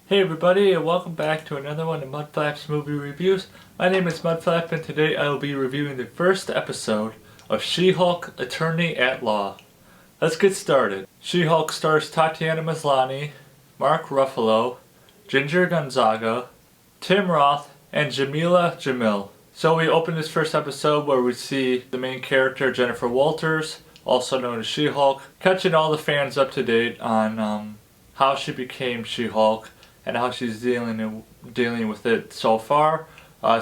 Hey everybody, and welcome back to another one of Mudflap's movie reviews. My name is Mudflap, and today I will be reviewing the first episode of She-Hulk Attorney at Law. Let's get started. She-Hulk stars Tatiana Maslany, Mark Ruffalo, Ginger Gonzaga, Tim Roth, and Jamila Jamil. So we open this first episode where we see the main character Jennifer Walters, also known as She-Hulk, catching all the fans up to date on how she became She-Hulk and how she's dealing with it so far.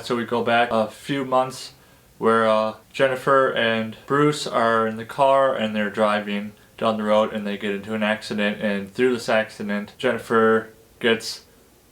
So we go back a few months where Jennifer and Bruce are in the car and they're driving down the road and they get into an accident, and through this accident Jennifer gets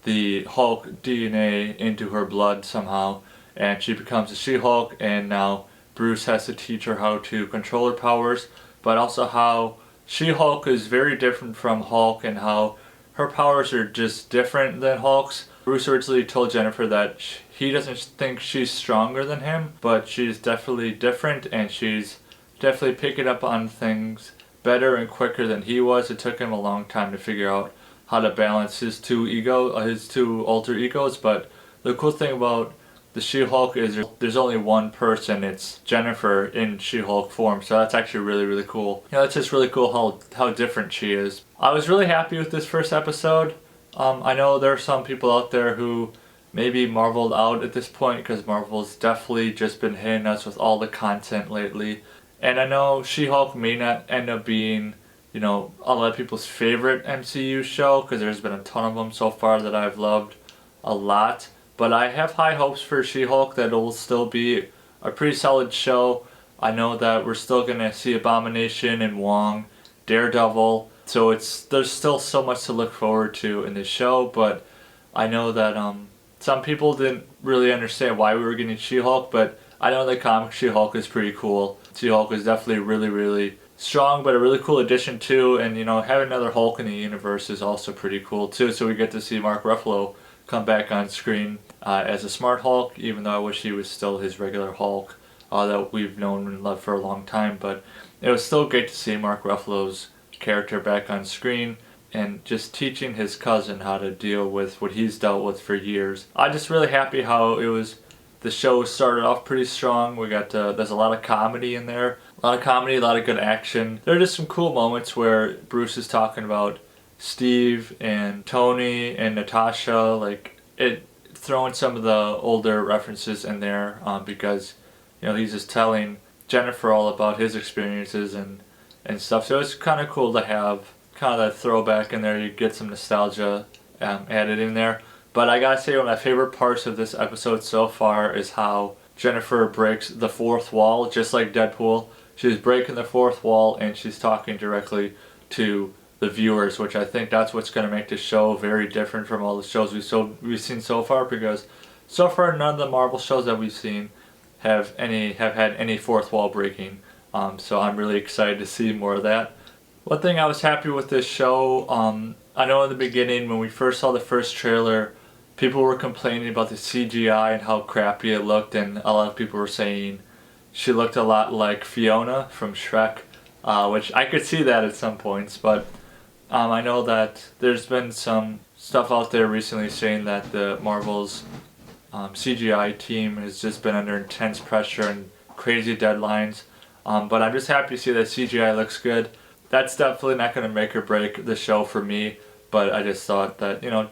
the Hulk DNA into her blood somehow and she becomes a She-Hulk, and now Bruce has to teach her how to control her powers, but also how She-Hulk is very different from Hulk and how her powers are just different than Hulk's. Bruce originally told Jennifer that he doesn't think she's stronger than him, but she's definitely different and she's definitely picking up on things better and quicker than he was. It took him a long time to figure out how to balance his two alter egos, but the cool thing about the She-Hulk is there's only one person. It's Jennifer in She-Hulk form, so that's actually really cool. You know, it's just really cool how different she is. I was really happy with this first episode. I know there are some people out there who maybe marveled out at this point because Marvel's definitely just been hitting us with all the content lately. And I know She-Hulk may not end up being, you know, a lot of people's favorite MCU show because there's been a ton of them so far that I've loved a lot. But I have high hopes for She-Hulk that it will still be a pretty solid show. I know that we're still going to see Abomination and Wong, Daredevil, so there's still so much to look forward to in this show, but I know that some people didn't really understand why we were getting She-Hulk, but I know the comic She-Hulk is pretty cool. She-Hulk is definitely really strong, but a really cool addition too, and you know, having another Hulk in the universe is also pretty cool too, so we get to see Mark Ruffalo come back on screen as a smart Hulk, even though I wish he was still his regular Hulk that we've known and loved for a long time. But it was still great to see Mark Ruffalo's character back on screen and just teaching his cousin how to deal with what he's dealt with for years. I'm just really happy how the show started off pretty strong. We got there's a lot of comedy in there, a lot of good action. There are just some cool moments where Bruce is talking about Steve and Tony and Natasha, like throwing some of the older references in there because you know he's just telling Jennifer all about his experiences and stuff. So it's kind of cool to have kind of that throwback in there. You get some nostalgia added in there. But I gotta say, one of my favorite parts of this episode so far is how Jennifer breaks the fourth wall, just like Deadpool. She's breaking the fourth wall and she's talking directly to the viewers, which I think that's what's going to make this show very different from all the shows we've seen so far, because so far none of the Marvel shows that we've seen have had any fourth wall breaking. So I'm really excited to see more of that. One thing I was happy with this show, I know in the beginning when we first saw the first trailer, people were complaining about the CGI and how crappy it looked, and a lot of people were saying she looked a lot like Fiona from Shrek, which I could see that at some points, but I know that there's been some stuff out there recently saying that the Marvel's CGI team has just been under intense pressure and crazy deadlines, but I'm just happy to see that CGI looks good. That's definitely not going to make or break the show for me, but I just thought that, you know,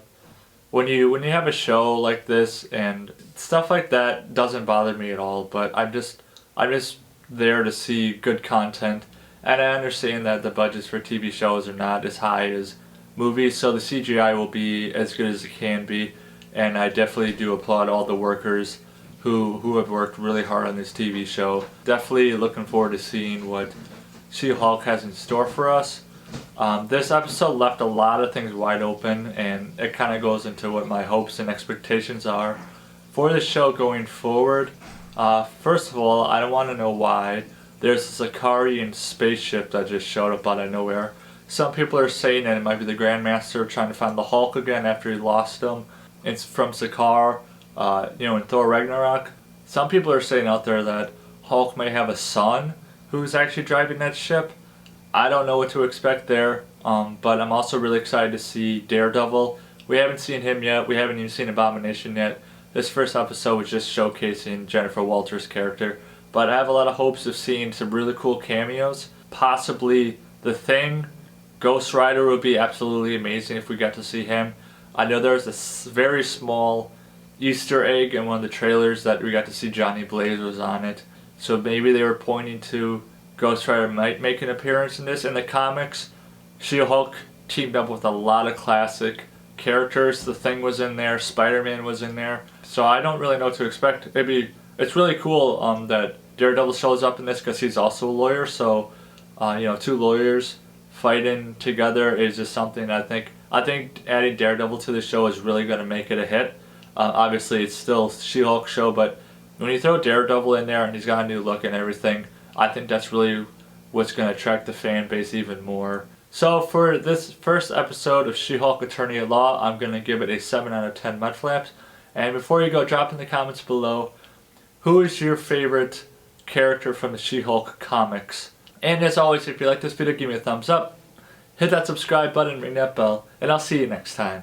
when you have a show like this and stuff like that doesn't bother me at all, but I'm just there to see good content. And I understand that the budgets for TV shows are not as high as movies, so the CGI will be as good as it can be. And I definitely do applaud all the workers who have worked really hard on this TV show. Definitely looking forward to seeing what She-Hulk has in store for us. This episode left a lot of things wide open, and it kind of goes into what my hopes and expectations are for the show going forward. First of all, I don't want to know why there's this Akarian spaceship that just showed up out of nowhere. Some people are saying that it might be the Grandmaster trying to find the Hulk again after he lost him. It's from Sakaar, you know, in Thor Ragnarok. Some people are saying out there that Hulk may have a son who's actually driving that ship. I don't know what to expect there, but I'm also really excited to see Daredevil, We haven't seen him yet. We haven't even seen Abomination yet. This first episode was just showcasing Jennifer Walters' character. But I have a lot of hopes of seeing some really cool cameos. Possibly The Thing. Ghost Rider would be absolutely amazing if we got to see him. I know there was a very small Easter egg in one of the trailers that we got to see Johnny Blaze was on it. So maybe they were pointing to Ghost Rider might make an appearance in this. In the comics, She-Hulk teamed up with a lot of classic characters. The Thing was in there, Spider-Man was in there. So I don't really know what to expect. It's really cool that Daredevil shows up in this because he's also a lawyer. So two lawyers fighting together is just something I think adding Daredevil to the show is really going to make it a hit. Obviously, it's still She-Hulk show, but when you throw Daredevil in there and he's got a new look and everything, I think that's really what's going to attract the fan base even more. So for this first episode of She-Hulk Attorney at Law, I'm going to give it a 7 out of 10 Mudflaps. And before you go, drop in the comments below, who is your favorite character from the She-Hulk comics? And as always, if you like this video, give me a thumbs up, hit that subscribe button, ring that bell, and I'll see you next time.